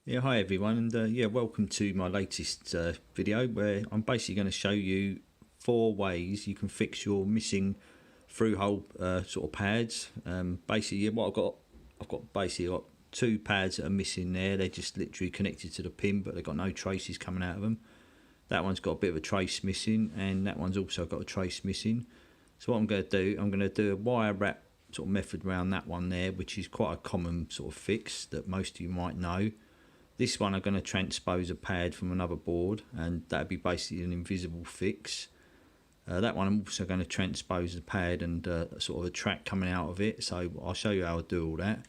Yeah, hi everyone, and yeah, welcome to my latest video where I'm basically going to show you 4 ways you can fix your missing through-hole sort of pads. Basically, yeah, what I've got basically got 2 pads that are missing there. They're just literally connected to the pin, but they've got no traces coming out of them. That one's got a bit of a trace missing, and that one's also got a trace missing. So what I'm going to do, I'm going to do a wire wrap sort of method around that one there, which is quite a common sort of fix that most of you might know. This one I'm going to transpose a pad from another board, and that'd be basically an invisible fix. That one I'm also going to transpose the pad and sort of a track coming out of it, so I'll show you how to do all that.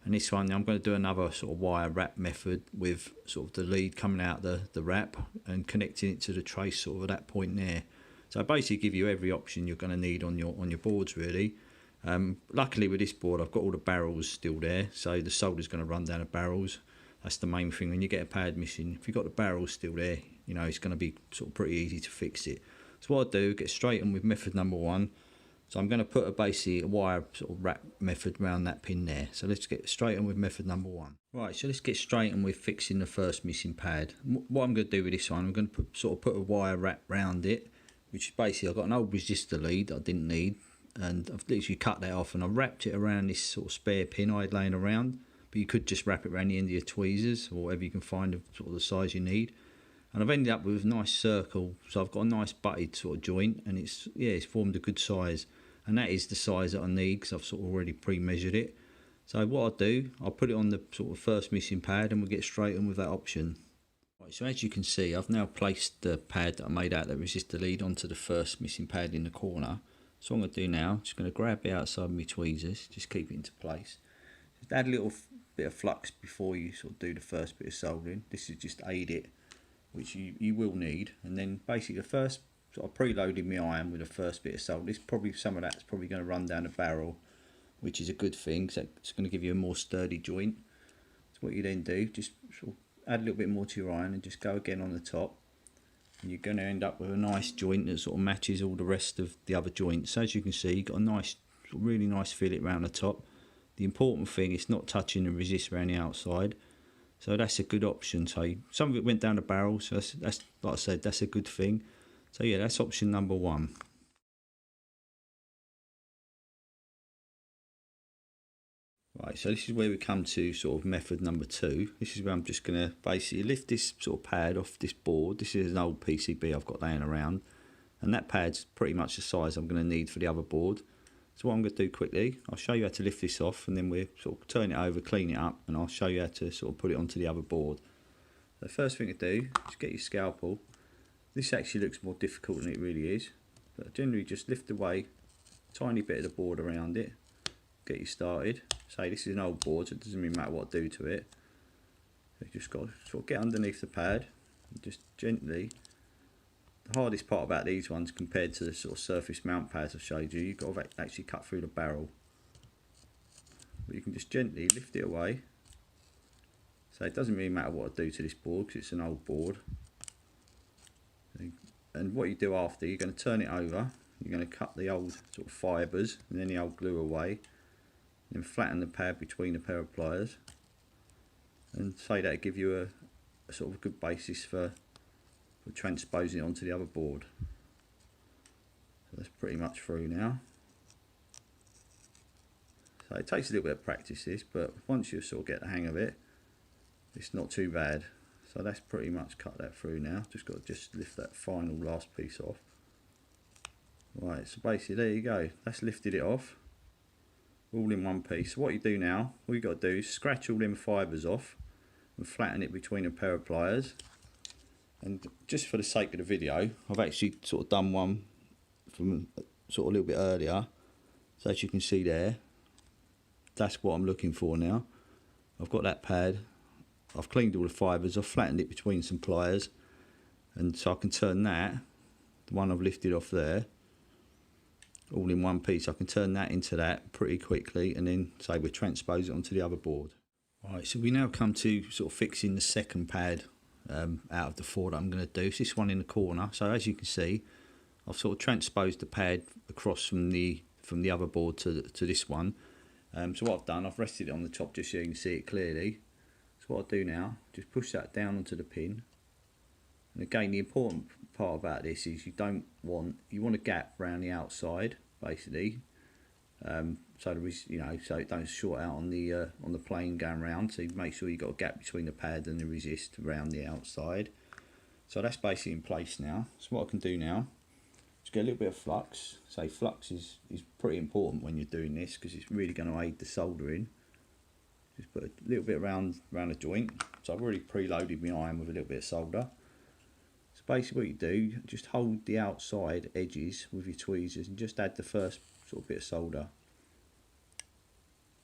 And this one I'm going to do another sort of wire wrap method with sort of the lead coming out the wrap and connecting it to the trace sort of at that point there. So I basically give you every option you're going to need on your boards really. Luckily with this board I've got all the barrels still there, so the solder's going to run down the barrels. That's the main thing when you get a pad missing. If you've got the barrels still there, you know, it's going to be sort of pretty easy to fix it. So what I do, get straight on with method number 1. So I'm going to put basically a wire sort of wrap method around that pin there. So let's get straight on with method number 1. Right, so let's get straight on with fixing the first missing pad. What I'm going to do with this one, I'm going to put a wire wrap round it, which is basically, I've got an old resistor lead that I didn't need, and I've literally cut that off and I wrapped it around this sort of spare pin I had laying around. But you could just wrap it around the end of your tweezers or whatever you can find of sort of the size you need. And I've ended up with a nice circle, so I've got a nice butted sort of joint, and it's formed a good size, and that is the size that I need because I've sort of already pre-measured it. So what I'll do, I'll put it on the sort of first missing pad and we'll get straight on with that option. Right, so as you can see, I've now placed the pad that I made out of the resistor lead onto the first missing pad in the corner. So what I'm going to do now, just going to grab the outside of my tweezers, just keep it into place. Just add a little bit of flux before you sort of do the first bit of soldering. This is just aid it, which you will need. And then basically the first sort of preloading my iron with the first bit of solder. This probably, some of that's probably going to run down the barrel, which is a good thing, so it's going to give you a more sturdy joint. So what you then do, just sort of add a little bit more to your iron and just go again on the top, and you're going to end up with a nice joint that sort of matches all the rest of the other joints. So as you can see, you've got a nice, really nice fillet around the top. The important thing is not touching the resist around the outside, so that's a good option. So some of it went down the barrel, so that's like I said, that's a good thing. So yeah, that's option number 1. Right, so this is where we come to sort of method number 2. This is where I'm just going to basically lift this sort of pad off this board. This is an old PCB I've got laying around, and that pad's pretty much the size I'm going to need for the other board. So what I'm going to do quickly, I'll show you how to lift this off, and then we'll sort of turn it over, clean it up, and I'll show you how to sort of put it onto the other board. So the first thing to do is get your scalpel. This actually looks more difficult than it really is, but generally just lift away a tiny bit of the board around it, get you started. Say this is an old board, so it doesn't really matter what I do to it. So you just got to sort of get underneath the pad and just gently. The hardest part about these ones compared to the sort of surface mount pads I've showed you, you've got to actually cut through the barrel. But you can just gently lift it away. So it doesn't really matter what I do to this board because it's an old board. And what you do after, you're going to turn it over, you're going to cut the old sort of fibres and then the old glue away, and then flatten the pad between a pair of pliers, and say that'll give you a sort of a good basis for transposing it onto the other board. So that's pretty much through now. So it takes a little bit of practice this, but once you sort of get the hang of it, it's not too bad. So that's pretty much cut that through now. Just got to just lift that final last piece off. Right, so basically there you go. That's lifted it off, all in one piece. So what you do now, all you got to do is scratch all them fibres off and flatten it between a pair of pliers. And just for the sake of the video, I've actually sort of done one from sort of a little bit earlier. So as you can see there, that's what I'm looking for now. I've got that pad, I've cleaned all the fibres, I've flattened it between some pliers, and so I can turn that, the one I've lifted off there, all in one piece. I can turn that into that pretty quickly, and then say we transpose it onto the other board. Right, so we now come to sort of fixing the second pad out of the 4 that I'm going to do. So this one in the corner. So as you can see, I've sort of transposed the pad across from the other board to this one. So what I've done, I've rested it on the top just so you can see it clearly. So what I do now, just push that down onto the pin. And again, the important part about this is you want a gap around the outside, basically, so there is, so it don't short out on the plane going round. So you make sure you've got a gap between the pad and the resist around the outside. So that's basically in place now. So what I can do now, just get a little bit of flux. So flux is pretty important when you're doing this, because it's really going to aid the soldering. Just put a little bit around the joint. So I've already preloaded my iron with a little bit of solder. So basically what you do, just hold the outside edges with your tweezers and just add the first sort of bit of solder.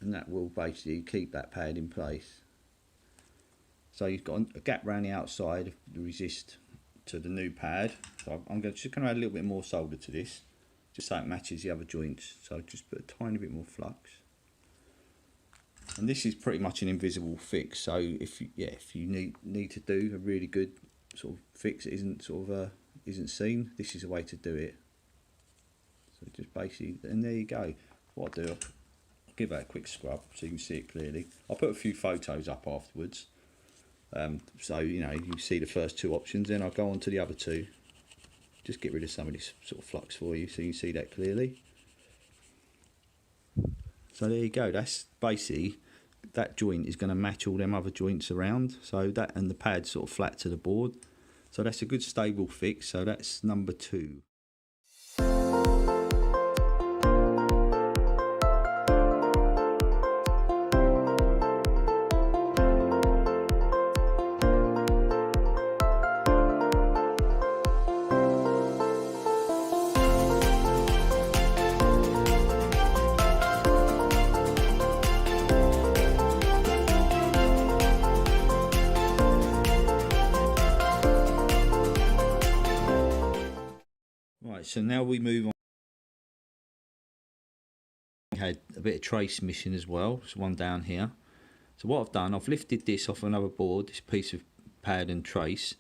And that will basically keep that pad in place. So you've got a gap around the outside of the resist to the new pad. So I'm just going to add a little bit more solder to this, just so it matches the other joints. So just put a tiny bit more flux. And this is pretty much an invisible fix. So if you need to do a really good sort of fix, it isn't seen, this is a way to do it. So just basically, and there you go. What I'll do, I'll give that a quick scrub so you can see it clearly. I'll put a few photos up afterwards. So you see the first two options, then I'll go on to the other two. Just get rid of some of this sort of flux for you so you can see that clearly. So there you go, that's basically, that joint is going to match all them other joints around, so that, and the pad's sort of flat to the board. So that's a good stable fix. So that's number 2. Right, so now we move on. We had a bit of trace missing as well. There's one down here. So what I've done, I've lifted this off another board, this piece of pad and trace.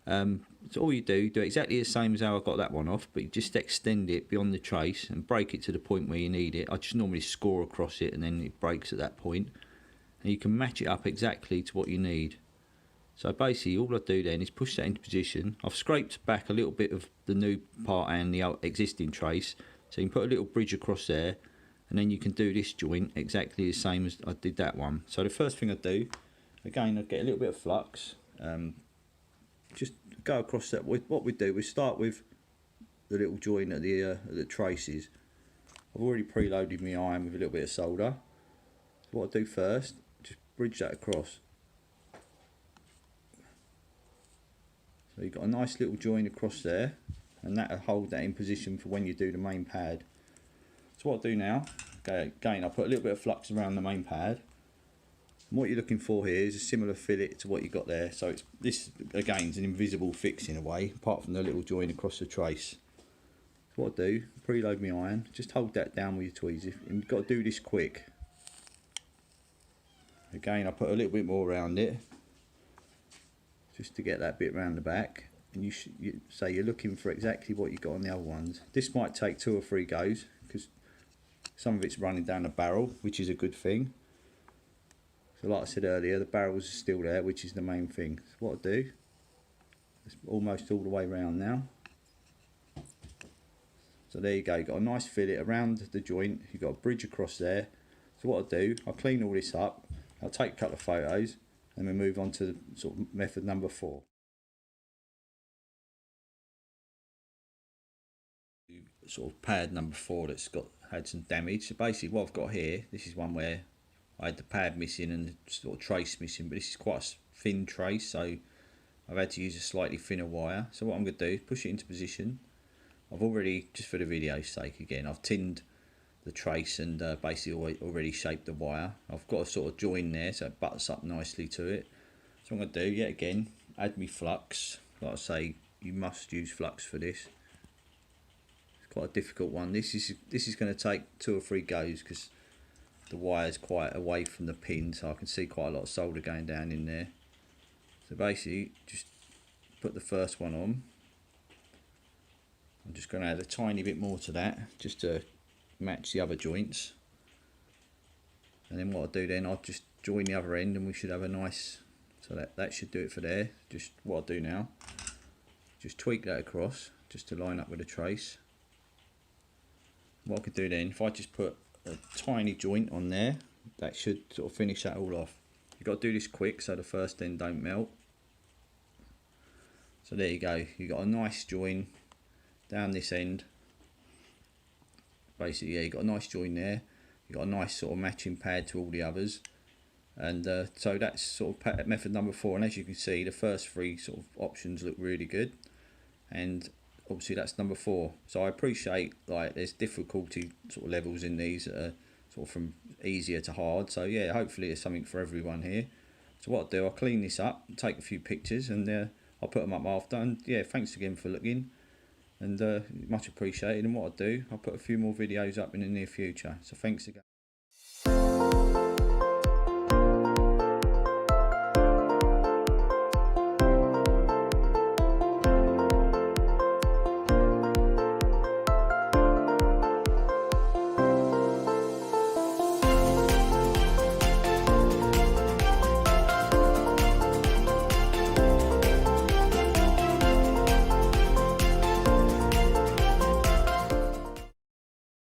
So all you do exactly the same as how I got that one off, but you just extend it beyond the trace and break it to the point where you need it. I just normally score across it and then it breaks at that point. And you can match it up exactly to what you need. So basically all I do then is push that into position. I've scraped back a little bit of the new part and the existing trace, so you can put a little bridge across there, and then you can do this joint exactly the same as I did that one. So the first thing I do, again, I get a little bit of flux, just go across that. What we do, we start with the little joint at the traces. I've already preloaded my iron with a little bit of solder. So what I do first, just bridge that across. So you've got a nice little join across there, and that'll hold that in position for when you do the main pad. So what I do now, okay, again, I put a little bit of flux around the main pad. And what you're looking for here is a similar fillet to what you got there. So this again is an invisible fix in a way, apart from the little join across the trace. So what I do, preload my iron, just hold that down with your tweezers, and you've got to do this quick. Again, I put a little bit more around it, just to get that bit around the back, and you say you're looking for exactly what you got on the other ones. This might take 2 or 3 goes because some of it's running down the barrel, which is a good thing. So like I said earlier, the barrels are still there, which is the main thing. So what I do, it's almost all the way around now. So there you go, you've got a nice fillet around the joint, you've got a bridge across there. So what I do, I'll clean all this up, I'll take a couple of photos, and we move on to sort of method number 4. Sort of pad number 4 that's had some damage. So basically what I've got here, this is one where I had the pad missing and the sort of trace missing, but this is quite a thin trace, so I've had to use a slightly thinner wire. So what I'm going to do is push it into position. I've already, just for the video's sake again, I've tinned the trace and basically already shaped the wire. I've got a sort of join there so it butts up nicely to it. So I'm going to do, yet again, add me flux. Like I say, you must use flux for this. It's quite a difficult one. This is going to take 2 or 3 goes because the wire's quite away from the pin, so I can see quite a lot of solder going down in there. So basically just put the first one on. I'm just going to add a tiny bit more to that just to match the other joints, and then what I do then, I'll just join the other end, and we should have a nice, so that should do it for there. Just what I'll do now, just tweak that across just to line up with the trace. What I could do then, if I just put a tiny joint on there, that should sort of finish that all off. You've got to do this quick so the first end don't melt. So there you go, you've got a nice join down this end. Basically, yeah, you've got a nice join there. You've got a nice sort of matching pad to all the others. And so that's sort of method number 4. And as you can see, the first 3 sort of options look really good. And obviously that's number 4. So I appreciate, like, there's difficulty sort of levels in these that are sort of from easier to hard. So yeah, hopefully there's something for everyone here. So what I'll do, I'll clean this up, take a few pictures, and I'll put them up after. And yeah, thanks again for looking, and much appreciated. And what I'll do, I'll put a few more videos up in the near future. So thanks again.